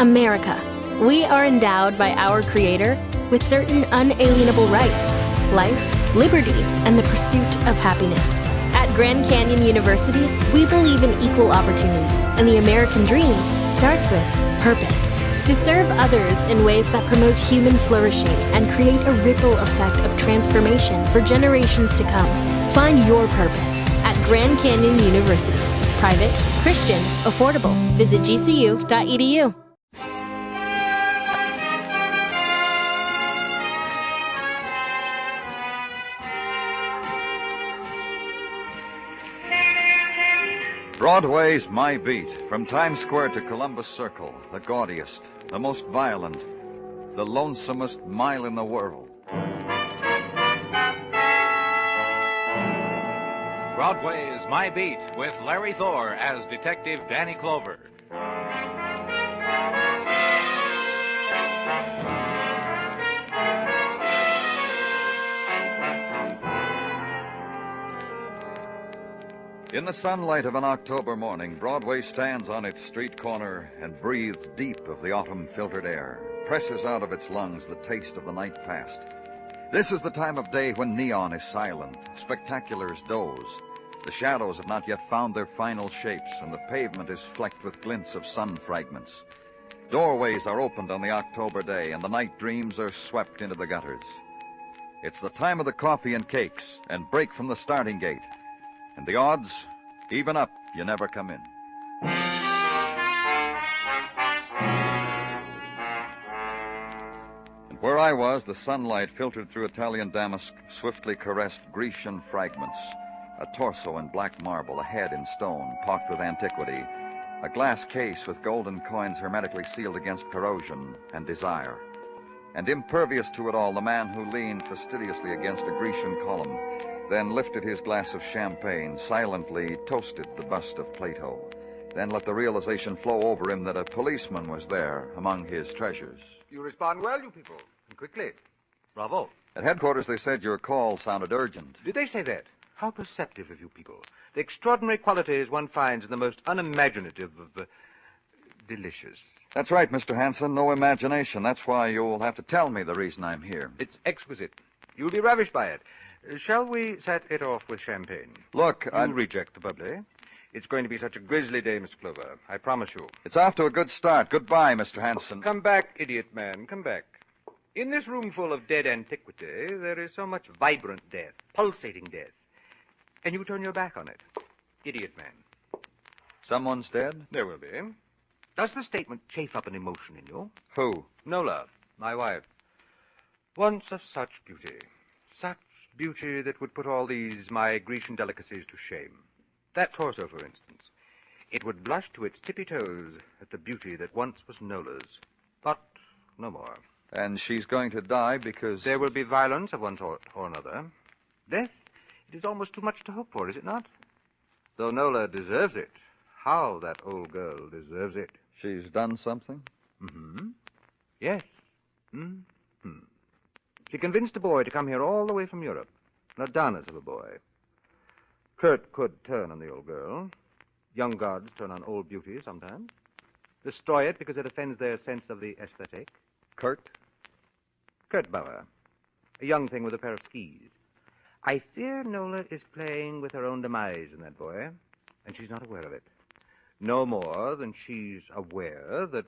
America. We are endowed by our Creator with certain unalienable rights: life, liberty, and the pursuit of happiness. At Grand Canyon University, we believe in equal opportunity, and the American dream starts with purpose. To serve others in ways that promote human flourishing and create a ripple effect of transformation for generations to come. Find your purpose at Grand Canyon University. Private, Christian, affordable. Visit gcu.edu. Broadway's my beat. From Times Square to Columbus Circle, the gaudiest, the most violent, the lonesomest mile in the world. Broadway is My Beat with Larry Thor as Detective Danny Clover. In the sunlight of an October morning, Broadway stands on its street corner and breathes deep of the autumn-filtered air, presses out of its lungs the taste of the night past. This is the time of day when neon is silent, spectaculars doze. The shadows have not yet found their final shapes, and the pavement is flecked with glints of sun fragments. Doorways are opened on the October day, and the night dreams are swept into the gutters. It's the time of the coffee and cakes, and break from the starting gate. And the odds, even up, you never come in. And where I was, the sunlight filtered through Italian damask, swiftly caressed Grecian fragments. A torso in black marble, a head in stone, pocked with antiquity, a glass case with golden coins hermetically sealed against corrosion and desire. And impervious to it all, the man who leaned fastidiously against a Grecian column, then lifted his glass of champagne, silently toasted the bust of Plato, then let the realization flow over him that a policeman was there among his treasures. You respond well, you people, and quickly. Bravo. At headquarters, they said your call sounded urgent. Did they say that? How perceptive of you people. The extraordinary qualities one finds in the most unimaginative of delicious. That's right, Mr. Hanson. No imagination. That's why you'll have to tell me the reason I'm here. It's exquisite. You'll be ravished by it. Shall we set it off with champagne? Look, I reject the bubbly. It's going to be such a grisly day, Mr. Clover. I promise you. It's off to a good start. Goodbye, Mr. Hanson. Come back, idiot man. Come back. In this room full of dead antiquity, there is so much vibrant death, pulsating death. And you turn your back on it. Idiot man. Someone's dead? There will be. Does the statement chafe up an emotion in you? Who? Nola, my wife. Once of such beauty. Such beauty that would put all these my Grecian delicacies to shame. That torso, for instance. It would blush to its tippy toes at the beauty that once was Nola's. But no more. And she's going to die because... There will be violence of one sort or another. Death, it is almost too much to hope for, is it not? Though Nola deserves it. How that old girl deserves it. She's done something? Mm-hmm. Yes. Mm-hmm. She convinced a boy to come here all the way from Europe. An Adonis of a boy. Kurt could turn on the old girl. Young gods turn on old beauty sometimes. Destroy it because it offends their sense of the aesthetic. Kurt Bauer. A young thing with a pair of skis. I fear Nola is playing with her own demise in that boy, and she's not aware of it. No more than she's aware that...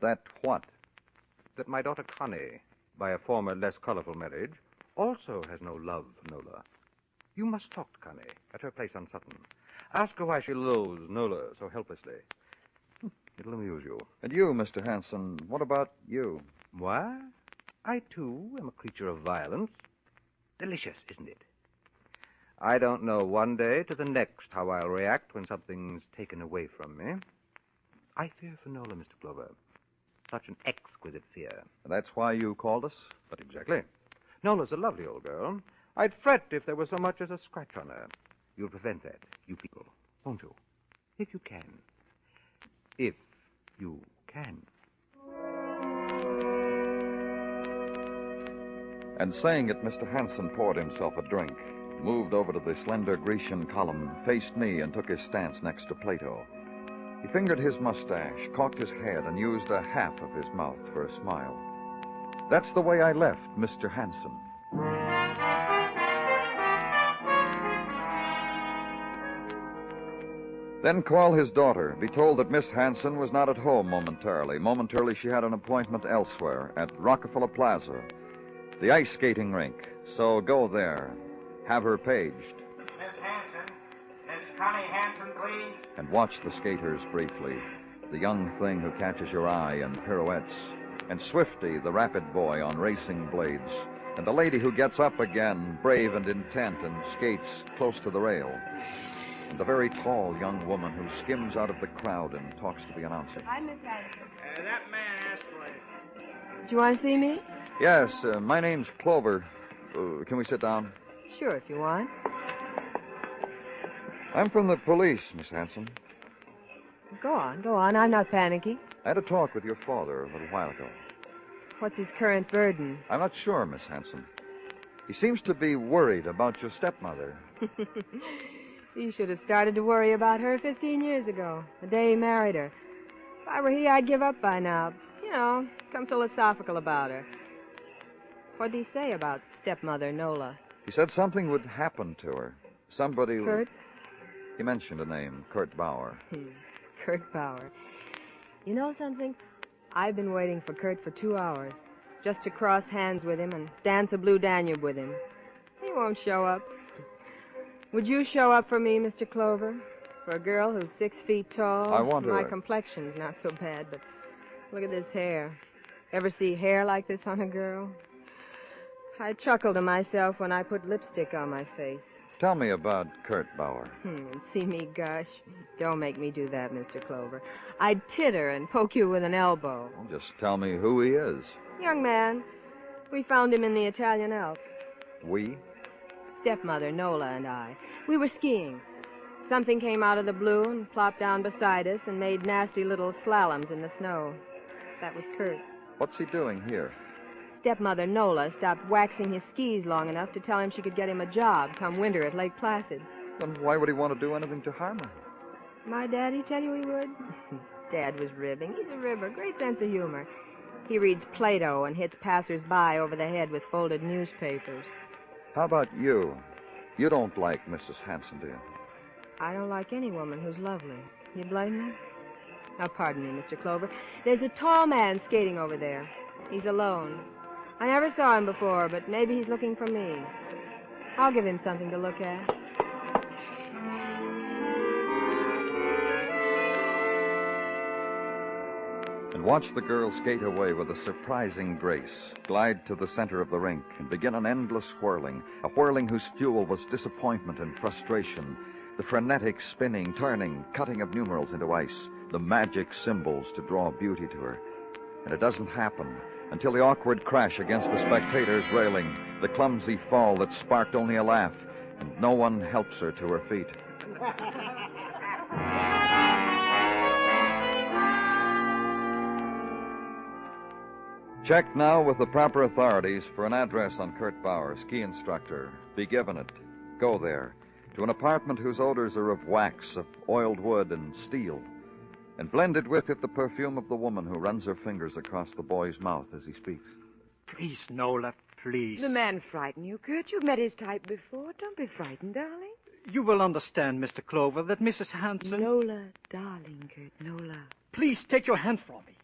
That what? That my daughter Connie, by a former, less colorful marriage, also has no love for Nola. You must talk to Connie at her place on Sutton. Ask her why she loathes Nola so helplessly. It'll amuse you. And you, Mr. Hanson, what about you? Why? I, too, am a creature of violence. Delicious, isn't it? I don't know one day to the next how I'll react when something's taken away from me. I fear for Nola, Mr. Clover. Such an exquisite fear. That's why you called us? But exactly. Nola's a lovely old girl. I'd fret if there was so much as a scratch on her. You'll prevent that, you people, won't you? If you can. If you can. And saying it, Mr. Hanson poured himself a drink, moved over to the slender Grecian column, faced me, and took his stance next to Plato. He fingered his mustache, cocked his head, and used a half of his mouth for a smile. That's the way I left Mr. Hanson. Then call his daughter, be told that Miss Hanson was not at home momentarily. Momentarily, she had an appointment elsewhere, at Rockefeller Plaza, the ice skating rink. So go there. Have her paged. Miss Hanson. Miss Connie Hanson, please. And watch the skaters briefly. The young thing who catches your eye in pirouettes. And Swifty, the rapid boy on racing blades. And the lady who gets up again, brave and intent, and skates close to the rail. And the very tall young woman who skims out of the crowd and talks to the announcer. Hi, Miss Hanson. That man asked for it. Do you want to see me? Yes, my name's Clover. Can we sit down? Sure, if you want. I'm from the police, Miss Hanson. Go on. I'm not panicking. I had a talk with your father a little while ago. What's his current burden? I'm not sure, Miss Hanson. He seems to be worried about your stepmother. He should have started to worry about her 15 years ago, the day he married her. If I were he, I'd give up by now. You know, come philosophical about her. What'd he say about stepmother Nola? He said something would happen to her. Somebody... Kurt? He mentioned a name, Kurt Bauer. Kurt Bauer. You know something? I've been waiting for Kurt for 2 hours, just to cross hands with him and dance a blue Danube with him. He won't show up. Would you show up for me, Mr. Clover? For a girl who's 6 feet tall? I want to. My complexion's not so bad, but look at this hair. Ever see hair like this on a girl? I chuckle to myself when I put lipstick on my face. Tell me about Kurt Bauer. See me gush? Don't make me do that, Mr. Clover. I'd titter and poke you with an elbow. Well, just tell me who he is. Young man. We found him in the Italian Alps. We? Stepmother, Nola, and I. We were skiing. Something came out of the blue and plopped down beside us and made nasty little slaloms in the snow. That was Kurt. What's he doing here? Stepmother Nola stopped waxing his skis long enough to tell him she could get him a job come winter at Lake Placid. Then why would he want to do anything to harm her? My daddy tell you he would? Dad was ribbing. He's a ribber. Great sense of humor. He reads Plato and hits passers-by over the head with folded newspapers. How about you? You don't like Mrs. Hanson, do you? I don't like any woman who's lovely. You blame me? Now, pardon me, Mr. Clover. There's a tall man skating over there. He's alone. I never saw him before, but maybe he's looking for me. I'll give him something to look at. And watch the girl skate away with a surprising grace, glide to the center of the rink, and begin an endless whirling, a whirling whose fuel was disappointment and frustration, the frenetic spinning, turning, cutting of numerals into ice, the magic symbols to draw beauty to her. And it doesn't happen until the awkward crash against the spectator's railing, the clumsy fall that sparked only a laugh, and no one helps her to her feet. Check now with the proper authorities for an address on Kurt Bauer, ski instructor. Be given it. Go there, to an apartment whose odors are of wax, of oiled wood and steel, and blended with it the perfume of the woman who runs her fingers across the boy's mouth as he speaks. Please, Nola, please. The man frighten you, Kurt. You've met his type before. Don't be frightened, darling. You will understand, Mr. Clover, that Mrs. Hanson... Nola, darling, Kurt, Nola. Please take your hand from me.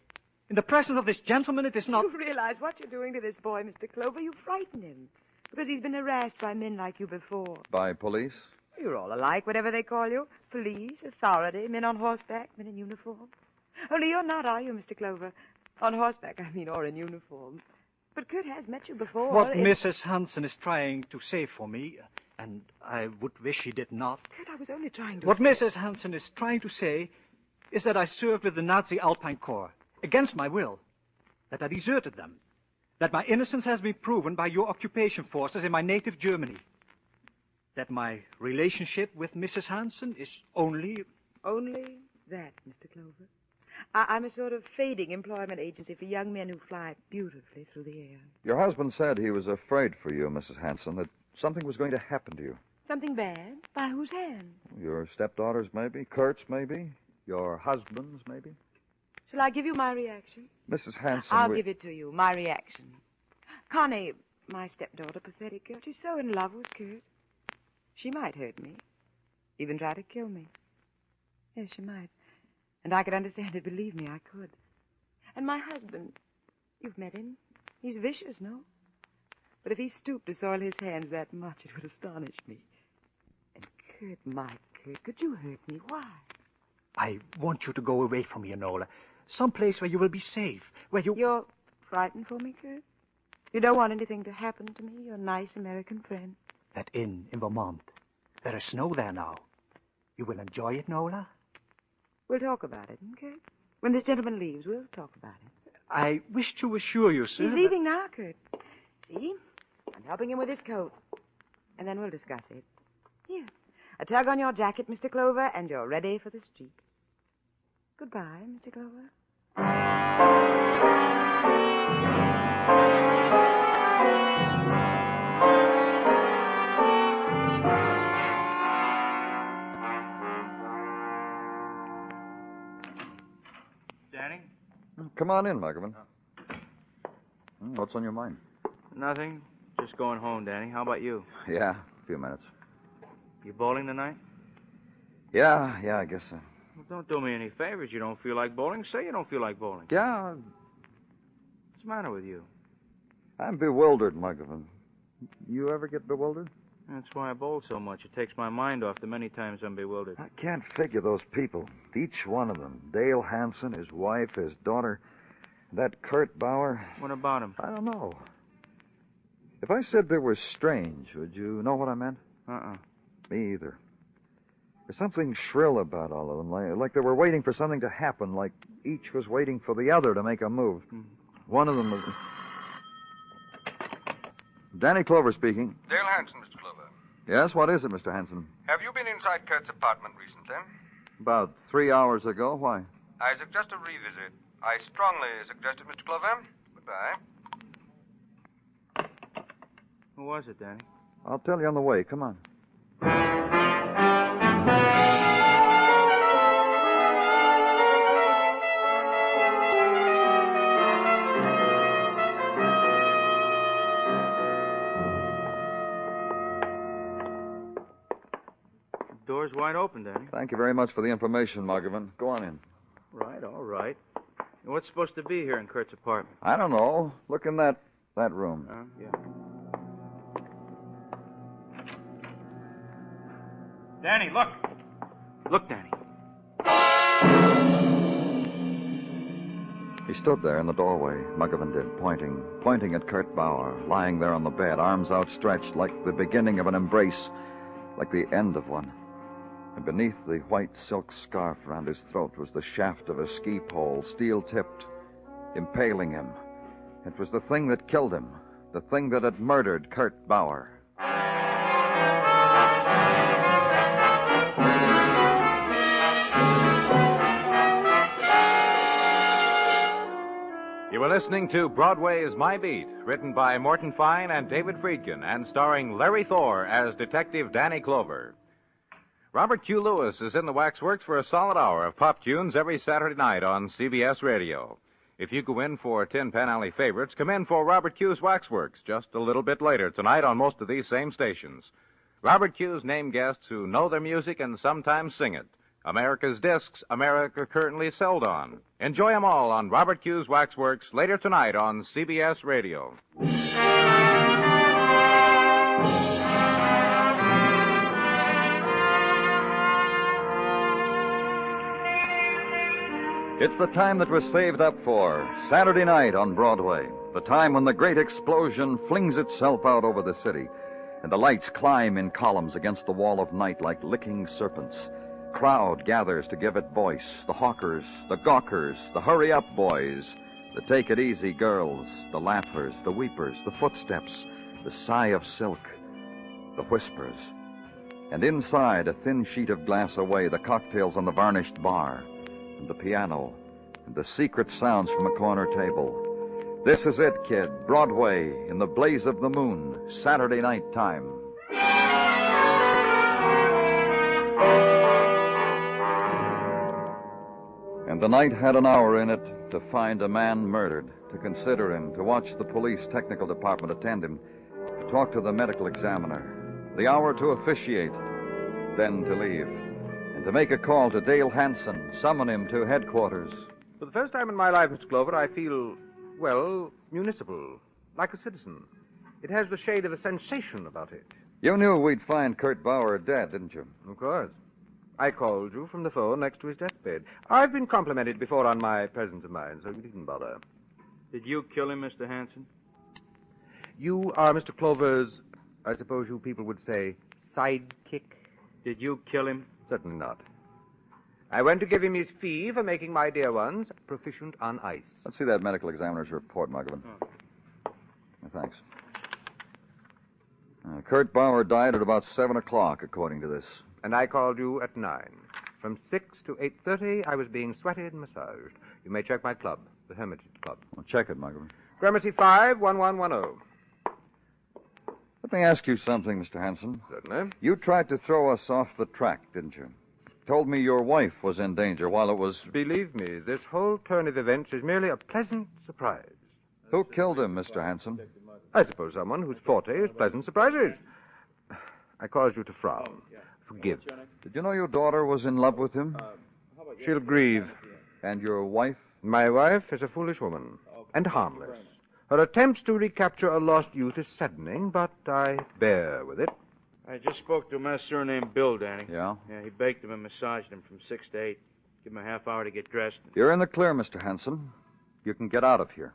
In the presence of this gentleman, it is not... You realize what you're doing to this boy, Mr. Clover? You frighten him. Because he's been harassed by men like you before. By police? You're all alike, whatever they call you. Police, authority, men on horseback, men in uniform. Only you're not, are you, Mr. Clover? On horseback, I mean, or in uniform. But Kurt has met you before. What Mrs. Hanson is trying to say for me, and I would wish she did not... Kurt, I was only trying to... What Mrs. Hanson is trying to say is that I served with the Nazi Alpine Corps, against my will, that I deserted them, that my innocence has been proven by your occupation forces in my native Germany, that my relationship with Mrs. Hanson is only... Only that, Mr. Clover. I'm a sort of fading employment agency for young men who fly beautifully through the air. Your husband said he was afraid for you, Mrs. Hanson, that something was going to happen to you. Something bad? By whose hand? Your stepdaughter's, maybe. Kurt's, maybe. Your husband's, maybe? Shall I give you my reaction? Mrs. Hanson, I'll give it to you, my reaction. Connie, my stepdaughter, pathetic girl, she's so in love with Kurt. She might hurt me, even try to kill me. Yes, she might. And I could understand it, believe me, I could. And my husband, you've met him. He's vicious, no? But if he stooped to soil his hands that much, it would astonish me. And Kurt, my Kurt, could you hurt me? Why? I want you to go away from here, Nola. Someplace where you will be safe, where you... You're frightened for me, Kurt? You don't want anything to happen to me, your nice American friend? That inn in Vermont. There is snow there now. You will enjoy it, Nola? We'll talk about it, Kurt. When this gentleman leaves, we'll talk about it. I wish to assure you, sir... He's leaving now, Kurt. See? I'm helping him with his coat. And then we'll discuss it. Here. A tug on your jacket, Mr. Clover, and you're ready for the street. Goodbye, Mr. Clover. Danny? Come on in, Muggavan. What's on your mind? Nothing. Just going home, Danny. How about you? Yeah, a few minutes. You bowling tonight? Yeah, I guess so. Well, don't do me any favors. You don't feel like bowling? Say you don't feel like bowling. Yeah, What's the matter with you? I'm bewildered, Muggavan. You ever get bewildered? That's why I bowl so much. It takes my mind off the many times I'm bewildered. I can't figure those people. Each one of them. Dale Hanson, his wife, his daughter, that Kurt Bauer. What about him? I don't know. If I said they were strange, would you know what I meant? Me either. There's something shrill about all of them, like they were waiting for something to happen, like each was waiting for the other to make a move. One of them was... Danny Clover speaking. Dale Hanson, Mr. Clover. Yes, what is it, Mr. Hanson? Have you been inside Kurt's apartment recently? About 3 hours ago. Why? I suggest a revisit. I strongly suggest it, Mr. Clover. Goodbye. Who was it, Danny? I'll tell you on the way. Come on. Door's wide open, Danny. Thank you very much for the information, Muggavan. Go on in. Right, all right. And what's supposed to be here in Kurt's apartment? I don't know. Look in that room. Yeah. Danny, look. Look, Danny. He stood there in the doorway, Muggavan did, pointing at Kurt Bauer, lying there on the bed, arms outstretched like the beginning of an embrace, like the end of one. And beneath the white silk scarf around his throat was the shaft of a ski pole, steel-tipped, impaling him. It was the thing that killed him, the thing that had murdered Kurt Bauer. You were listening to Broadway's My Beat, written by Morton Fine and David Friedkin, and starring Larry Thor as Detective Danny Clover. Robert Q. Lewis is in the Waxworks for a solid hour of pop tunes every Saturday night on CBS Radio. If you go in for Tin Pan Alley favorites, come in for Robert Q's Waxworks just a little bit later tonight on most of these same stations. Robert Q's name guests who know their music and sometimes sing it. America's discs America currently sold on. Enjoy them all on Robert Q's Waxworks later tonight on CBS Radio. It's the time that was saved up for Saturday night on Broadway, the time when the great explosion flings itself out over the city, and the lights climb in columns against the wall of night like licking serpents. Crowd gathers to give it voice, the hawkers, the gawkers, the hurry-up boys, the take-it-easy girls, the laughers, the weepers, the footsteps, the sigh of silk, the whispers. And inside, a thin sheet of glass away, the cocktails on the varnished bar, and the piano, and the secret sounds from a corner table. This is it, kid. Broadway, in the blaze of the moon, Saturday night time. And the night had an hour in it to find a man murdered, to consider him, to watch the police technical department attend him, to talk to the medical examiner, the hour to officiate, then to leave, and to make a call to Dale Hanson, summon him to headquarters. For the first time in my life, Mr. Clover, I feel, well, municipal, like a citizen. It has the shade of a sensation about it. You knew we'd find Kurt Bauer dead, didn't you? Of course. I called you from the phone next to his deathbed. I've been complimented before on my presence of mind, so you needn't bother. Did you kill him, Mr. Hanson? You are Mr. Clover's, I suppose you people would say, sidekick? Did you kill him? Certainly not. I went to give him his fee for making my dear ones proficient on ice. Let's see that medical examiner's report, Muggavan. Thanks. Kurt Bauer died at about 7 o'clock, according to this. And I called you at 9. From 6 to 8:30, I was being sweated and massaged. You may check my club, the Hermitage Club. Well, check it, Muggavan. Gramercy 51110. Let me ask you something, Mr. Hanson. Certainly. You tried to throw us off the track, didn't you? Told me your wife was in danger while it was... Believe me, this whole turn of events is merely a pleasant surprise. Who killed him, Mr. Hanson? I suppose someone whose forte is pleasant surprises. I caused you to frown. Forgive. Did you know your daughter was in love with him? She'll grieve. And your wife? My wife is a foolish woman, and harmless. Her attempts to recapture a lost youth is saddening, but I bear with it. I just spoke to a master named Bill, Danny. Yeah? Yeah, he baked him and massaged him from 6 to 8. Give him a half hour to get dressed. You're in the clear, Mr. Hanson. You can get out of here.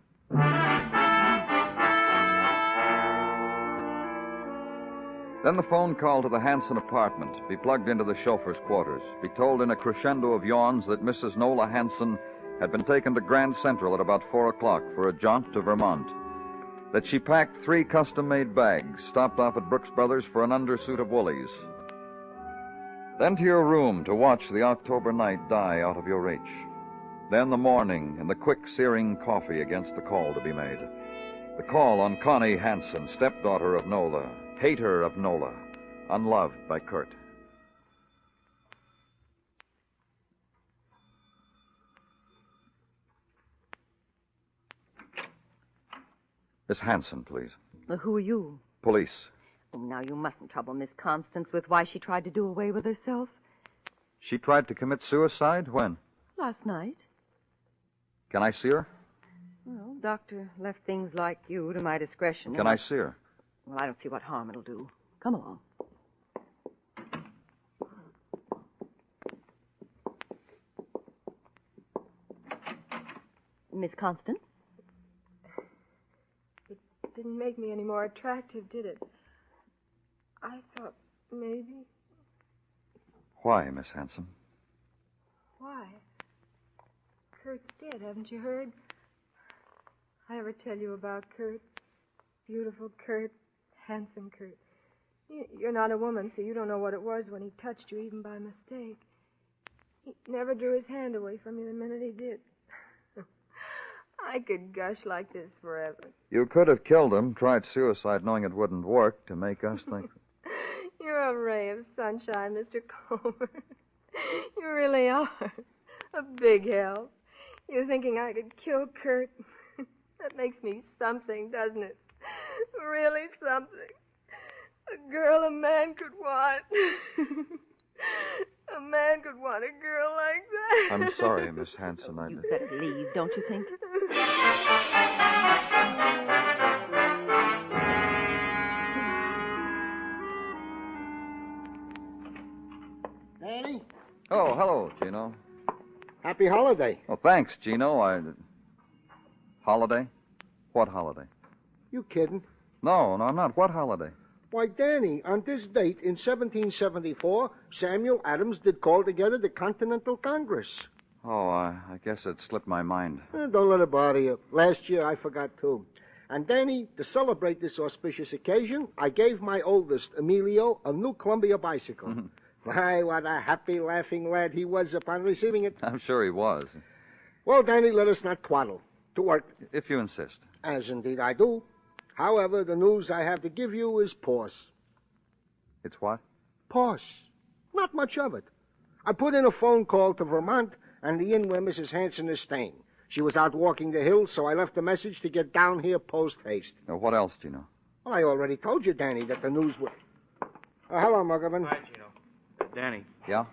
Then the phone call to the Hanson apartment, be plugged into the chauffeur's quarters, be told in a crescendo of yawns that Mrs. Nola Hanson had been taken to Grand Central at about 4 o'clock for a jaunt to Vermont, that she packed 3 custom-made bags, stopped off at Brooks Brothers for an undersuit of Woolies. Then to your room to watch the October night die out of your reach. Then the morning and the quick searing coffee against the call to be made. The call on Connie Hanson, stepdaughter of Nola, hater of Nola, unloved by Kurt. Miss Hanson, please. Well, who are you? Police. Oh, now, you mustn't trouble Miss Constance with why she tried to do away with herself. She tried to commit suicide? When? Last night. Can I see her? Well, doctor left things like you to my discretion. Can I see her? Well, I don't see what harm it'll do. Come along. Miss Constance? It didn't make me any more attractive, did it? I thought maybe... Why, Miss Hanson? Why? Kurt's dead, haven't you heard? I ever tell you about Kurt? Beautiful Kurt, handsome Kurt. You're not a woman, so you don't know what it was when he touched you, even by mistake. He never drew his hand away from you the minute he did. I could gush like this forever. You could have killed him, tried suicide knowing it wouldn't work to make us think... You're a ray of sunshine, Mr. Clover. You really are. A big help. You're thinking I could kill Kurt. That makes me something, doesn't it? Really something. A girl a man could want. A man could want a girl like that. I'm sorry, Miss Hanson. You'd better leave, don't you think? Danny? Oh, hello, Gino. Happy holiday. Oh, thanks, Gino. Holiday? What holiday? You kidding? No, I'm not. What holiday? Why, Danny, on this date in 1774, Samuel Adams did call together the Continental Congress. Oh, I guess it slipped my mind. Don't let it bother you. Last year I forgot, too. And, Danny, to celebrate this auspicious occasion, I gave my oldest, Emilio, a new Columbia bicycle. Why, what a happy, laughing lad he was upon receiving it. I'm sure he was. Well, Danny, let us not twaddle. To work. If you insist. As indeed I do. However, the news I have to give you is pause. It's what? Pause. Not much of it. I put in a phone call to Vermont, and the inn where Mrs. Hanson is staying. She was out walking the hills, so I left a message to get down here post-haste. Now, what else do you know? Well, I already told you, Danny, that the news was... hello, Muggerman. Hi, Gino. Danny, Yeah?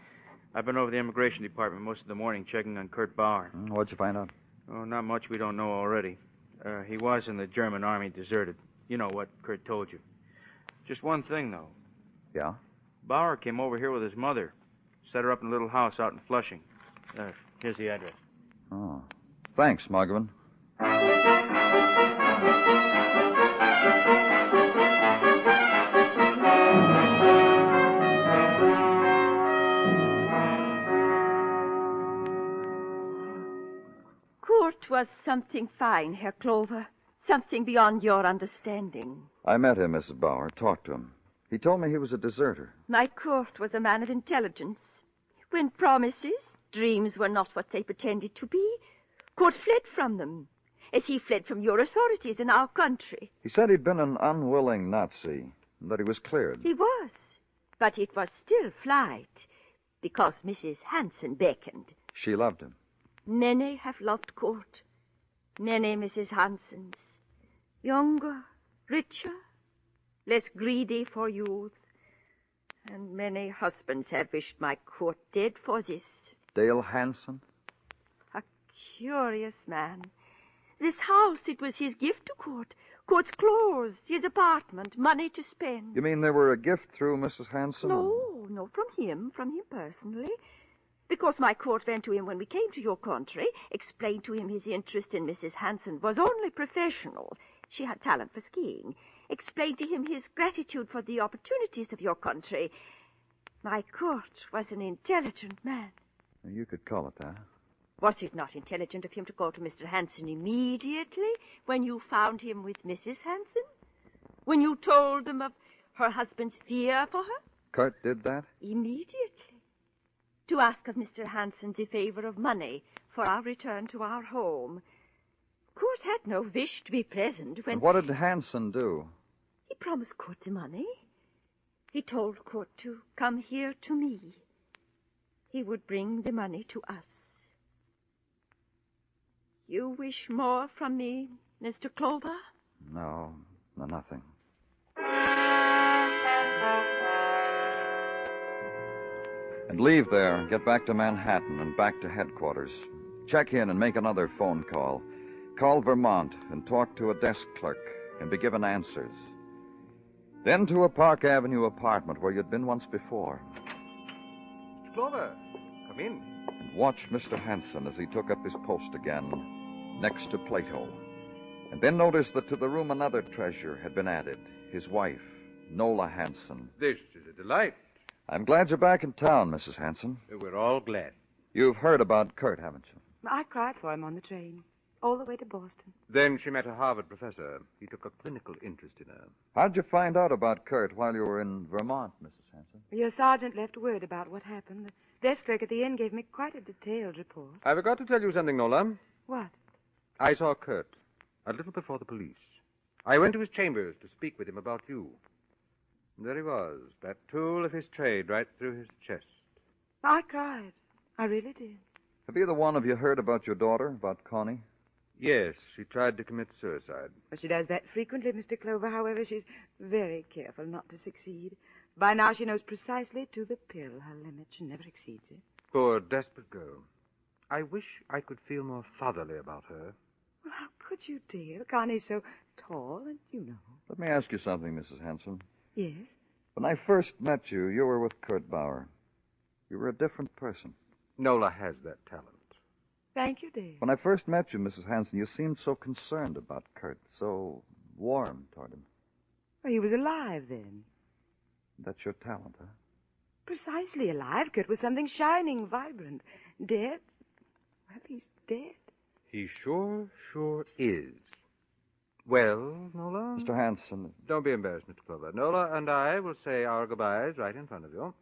I've been over the immigration department most of the morning checking on Kurt Bauer. What'd you find out? Oh, not much we don't know already. He was in the German army, deserted. You know what Kurt told you. Just one thing, though. Yeah? Bauer came over here with his mother. Set her up in a little house out in Flushing. Here's the address. Oh. Thanks, Muggerman. Kurt was something fine, Herr Clover. Something beyond your understanding. I met him, Mrs. Bauer. Talked to him. He told me he was a deserter. My Kurt was a man of intelligence. When promises, dreams were not what they pretended to be, Kurt fled from them, as he fled from your authorities in our country. He said he'd been an unwilling Nazi, and that he was cleared. He was, but it was still flight, because Mrs. Hanson beckoned. She loved him. Many have loved Kurt. Many Mrs. Hansons. Younger, richer, less greedy for youth. And many husbands have wished my Kurt dead for this. Dale Hanson? A curious man. This house, it was his gift to Kurt. Kurt's clothes, his apartment, money to spend. You mean they were a gift through Mrs. Hanson? No, from him personally. Because my Kurt went to him when we came to your country, explained to him his interest in Mrs. Hanson was only professional. She had talent for skiing. Explained to him his gratitude for the opportunities of your country. My Kurt was an intelligent man. You could call it that. Was it not intelligent of him to go to Mr. Hanson immediately when you found him with Mrs. Hanson? When you told them of her husband's fear for her? Kurt did that? Immediately. To ask of Mr. Hanson the favor of money for our return to our home. Kurt had no wish to be present when... And what did Hanson do? He promised Kurt the money. He told Kurt to come here to me. He would bring the money to us. You wish more from me, Mr. Clover? No, nothing. And leave there, get back to Manhattan and back to headquarters. Check in and make another phone call. Call Vermont and talk to a desk clerk and be given answers. Then to a Park Avenue apartment where you'd been once before. Mr. Clover, come in. And watch Mr. Hanson as he took up his post again next to Plato. And then notice that to the room another treasure had been added, his wife, Nola Hanson. This is a delight. I'm glad you're back in town, Mrs. Hanson. We're all glad. You've heard about Kurt, haven't you? I cried for him on the train, all the way to Boston. Then she met a Harvard professor. He took a clinical interest in her. How'd you find out about Kurt while you were in Vermont, Mrs. Hanson? Your sergeant left word about what happened. The desk clerk at the inn gave me quite a detailed report. I forgot to tell you something, Nola. What? I saw Kurt a little before the police. I went to his chambers to speak with him about you. And there he was, that tool of his trade right through his chest. I cried. I really did. Have either one of you heard about your daughter, about Connie? Yes, she tried to commit suicide. Well, she does that frequently, Mr. Clover. However, she's very careful not to succeed. By now, she knows precisely to the pill her limit. She never exceeds it. Poor, desperate girl. I wish I could feel more fatherly about her. Well, how could you, dear? Connie's so tall, and you know. Let me ask you something, Mrs. Hanson. Yes? When I first met you, you were with Kurt Bauer. You were a different person. Nola has that talent. Thank you, dear. When I first met you, Mrs. Hanson, you seemed so concerned about Kurt, so warm toward him. Well, he was alive then. That's your talent, huh? Precisely alive. Kurt was something shining, vibrant. Dead? Well, he's dead. He sure is. Well, Nola? Mr. Hanson. Don't be embarrassed, Mr. Clover. Nola and I will say our goodbyes right in front of you.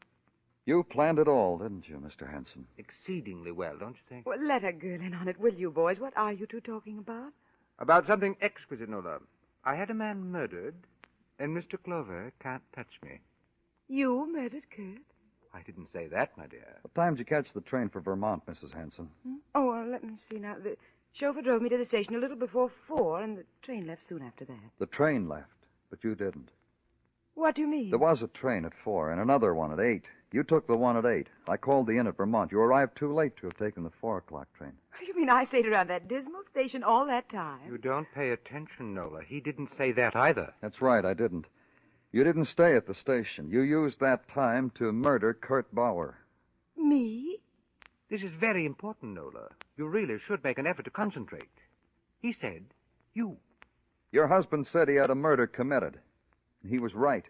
You planned it all, didn't you, Mr. Hanson? Exceedingly well, don't you think? Well, let a girl in on it, will you, boys? What are you two talking about? About something exquisite, Nola. I had a man murdered, and Mr. Clover can't touch me. You murdered Kurt? I didn't say that, my dear. What time did you catch the train for Vermont, Mrs. Hanson? Oh, well, let me see now. The chauffeur drove me to the station a little before 4, and the train left soon after that. The train left, but you didn't. What do you mean? There was a train at 4 and another one at 8. You took the one at 8. I called the inn at Vermont. You arrived too late to have taken the 4 o'clock train. You mean I stayed around that dismal station all that time? You don't pay attention, Nola. He didn't say that either. That's right, I didn't. You didn't stay at the station. You used that time to murder Kurt Bauer. Me? This is very important, Nola. You really should make an effort to concentrate. He said you. Your husband said he had a murder committed. And he was right.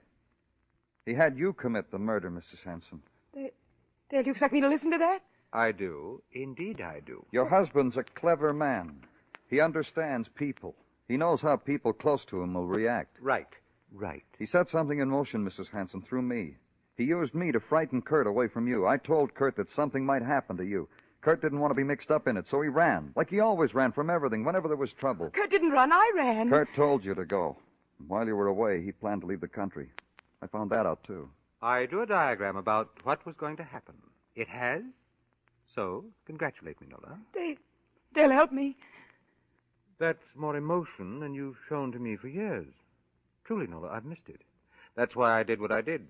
He had you commit the murder, Mrs. Hanson. Dale, you expect me to listen to that? I do. Indeed, I do. Your husband's a clever man. He understands people. He knows how people close to him will react. Right. He set something in motion, Mrs. Hanson, through me. He used me to frighten Kurt away from you. I told Kurt that something might happen to you. Kurt didn't want to be mixed up in it, so he ran. Like he always ran from everything, whenever there was trouble. Kurt didn't run, I ran. Kurt told you to go. While you were away, he planned to leave the country. I found that out, too. I drew a diagram about what was going to happen. It has. So, congratulate me, Nola. Dale, help me. That's more emotion than you've shown to me for years. Truly, Nola, I've missed it. That's why I did what I did.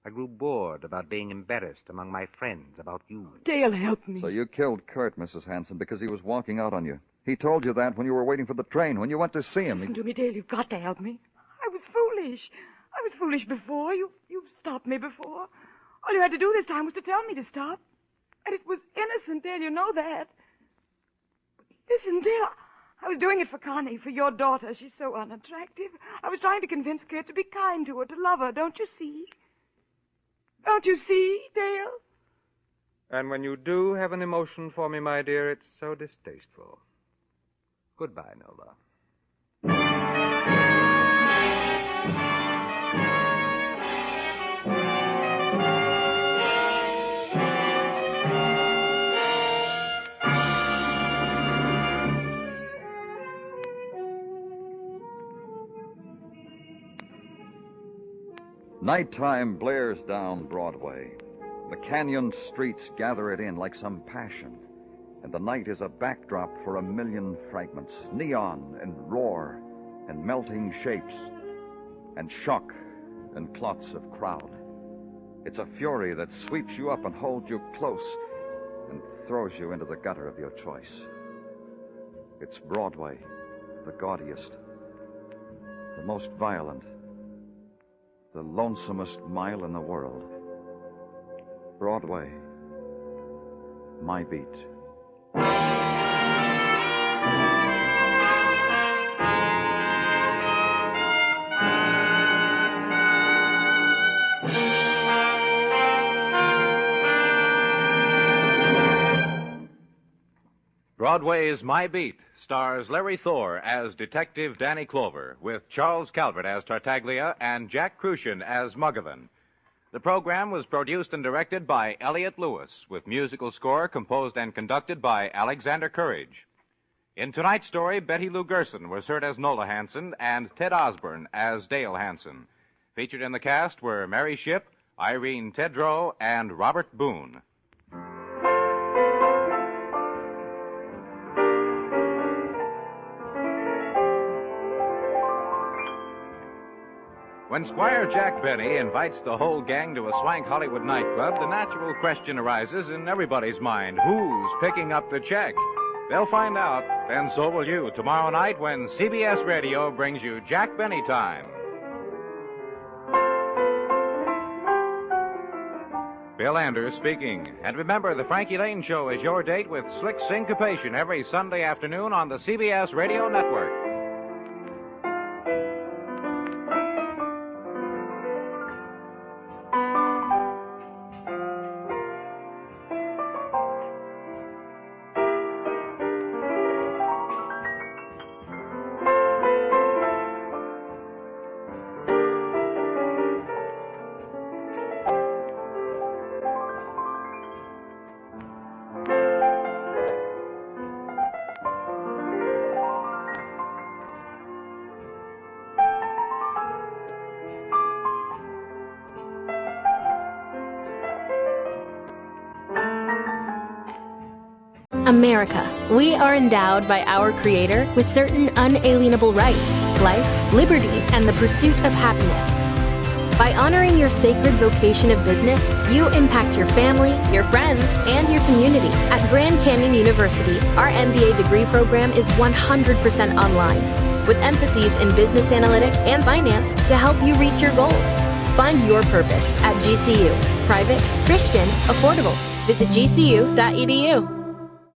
I grew bored about being embarrassed among my friends about you. Dale, help me. So you killed Kurt, Mrs. Hanson, because he was walking out on you. He told you that when you were waiting for the train, when you went to see him. Listen to me, Dale. You've got to help me. I was foolish. I was foolish before. You stopped me before. All you had to do this time was to tell me to stop. And it was innocent, Dale. You know that. But listen, Dale. I was doing it for Connie, for your daughter. She's so unattractive. I was trying to convince Kurt to be kind to her, to love her. Don't you see? Don't you see, Dale? And when you do have an emotion for me, my dear, it's so distasteful. Goodbye, Nola. Nighttime blares down Broadway. The canyon streets gather it in like some passion. And the night is a backdrop for a million fragments, neon and roar and melting shapes and shock and clots of crowd. It's a fury that sweeps you up and holds you close and throws you into the gutter of your choice. It's Broadway, the gaudiest, the most violent, the lonesomest mile in the world. Broadway, my beat. Broadway's My Beat stars Larry Thor as Detective Danny Clover, with Charles Calvert as Tartaglia and Jack Crucian as Muggavan. The program was produced and directed by Elliott Lewis, with musical score composed and conducted by Alexander Courage. In tonight's story, Betty Lou Gerson was heard as Nola Hanson and Ted Osborne as Dale Hanson. Featured in the cast were Mary Shipp, Irene Tedrow, and Robert Boone. When Squire Jack Benny invites the whole gang to a swank Hollywood nightclub, the natural question arises in everybody's mind: who's picking up the check? They'll find out, and so will you, tomorrow night when CBS Radio brings you Jack Benny Time. Bill Anders speaking. And remember, the Frankie Lane Show is your date with slick syncopation every Sunday afternoon on the CBS Radio Network. America. We are endowed by our Creator with certain unalienable rights: life, liberty, and the pursuit of happiness. By honoring your sacred vocation of business, you impact your family, your friends, and your community. At Grand Canyon University, our MBA degree program is 100% online, with emphases in business analytics and finance to help you reach your goals. Find your purpose at GCU. Private, Christian, affordable. Visit gcu.edu.